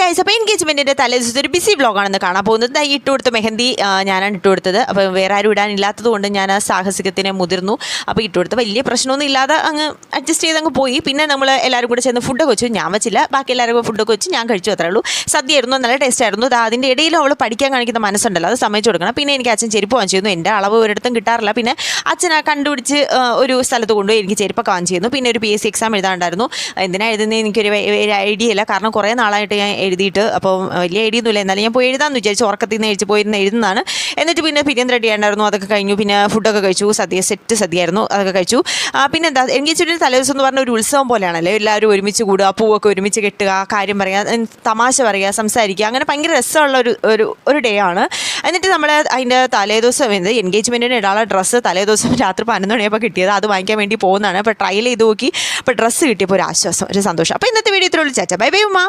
Guys, അപ്പോൾ എൻഗേജ്മെൻറ്റിൻ്റെ തലേ ദിവസത്തെ ഒരു ബിസി വ്ളോഗാണെന്ന് കാണാൻ പോകുന്നത്. ഈ ഇട്ട് കൊടുത്ത മെഹന്തി ഞാനാണ് ഇട്ട് കൊടുത്തത്. അപ്പോൾ വേറെ ആരും ഇടാനില്ലാത്തത് കൊണ്ട് ഞാൻ ആ സാഹസികത്തിന് മുതിർന്നു. അപ്പോൾ ഇട്ട് കൊടുത്ത് വലിയ പ്രശ്നമൊന്നും ഇല്ലാതെ അങ്ങ് അഡ്ജസ്റ്റ് ചെയ്ത് അങ്ങ് പോയി. പിന്നെ നമ്മൾ എല്ലാവരും കൂടെ ചെന്ന് ഫുഡൊക്കെ വെച്ചു. ഞാൻ വെച്ചില്ല, ബാക്കി എല്ലാവരും കൂടെ ഫുഡൊക്കെ വെച്ച് ഞാൻ കഴിച്ചു, അത്രേ ഉള്ളൂ. സദ്യയായിരുന്നു, നല്ല ടേസ്റ്റ് ആയിരുന്നു. അതിൻ്റെ ഇടയിലും അവൾ പഠിക്കാൻ കാണിക്കുന്ന മനസ്സുണ്ടല്ലോ, അത് സമ്മതിച്ചു കൊടുക്കണം. പിന്നെ എനിക്ക് അച്ഛൻ ചെരുപ്പ് വാങ്ങിച്ചിരുന്നു. എൻ്റെ അളവ് ഒരിടത്തും കിട്ടാറില്ല. പിന്നെ അച്ഛനെ കണ്ടുപിടിച്ച് ഒരു സ്ഥലത്ത് കൊണ്ടുപോയി എനിക്ക് ചെരുപ്പൊക്കെ വാങ്ങിച്ചിരുന്നു. പിന്നെ ഒരു PSC എക്സാം എഴുതാണ്ടായിരുന്നു. എന്തിനാ എഴുതുന്നത് എനിക്കൊരു ഐഡിയ ഇല്ല, കാരണം കുറേ നാളായിട്ട് ഞാൻ എഴുതിയിട്ട്. അപ്പോൾ വലിയ ഐഡിയ ഒന്നുമില്ല, എന്നാലും ഞാൻ പോയി എഴുതാമെന്ന് വിചാരിച്ചു. ഉറക്കത്തിൽ നിന്ന് എഴുതി പോയിരുന്ന് എഴുതുന്നതാണ്. എന്നിട്ട് പിന്നെ പിരിയം റെഡി ആയിരുന്നു, അതൊക്കെ കഴിഞ്ഞു. പിന്നെ ഫുഡൊക്കെ കഴിച്ചു. സെറ്റ് സദ്യയായിരുന്നു, അതൊക്കെ കഴിച്ചു. പിന്നെ എന്താ, എൻഗേജ്മെൻറ്റിൻ്റെ തലേദിവസം എന്ന് പറഞ്ഞാൽ ഒരു ഉത്സവം പോലെയാണല്ലോ. എല്ലാവരും ഒരുമിച്ച് കൂടുക, പൂവൊക്കെ ഒരുമിച്ച് കെട്ടുക, കാര്യം പറയുക, തമാശ പറയുക, സംസാരിക്കുക, അങ്ങനെ ഭയങ്കര രസമുള്ള ഒരു ഡേ ആണ്. എന്നിട്ട് നമ്മൾ അതിൻ്റെ തലേദിവസം എൻഗേജ്മെൻറ്റിന് ഇടാനുള്ള ഡ്രസ്സ് തലേദിവസം രാത്രി 11 മണിയപ്പോൾ കിട്ടിയത്. അത് വാങ്ങിക്കാൻ വേണ്ടി പോകുന്നതാണ്. അപ്പോൾ ട്രയൽ ചെയ്ത് നോക്കി. അപ്പോൾ ഡ്രസ്സ് കിട്ടിയപ്പോൾ ഒരു ആശ്വാസം, ഒരു സന്തോഷം. അപ്പോൾ ഇന്നത്തെ വീഡിയോ ഇത്രയുള്ളൂ. ചാച്ച, ബൈ ബൈ ഉമ്മ.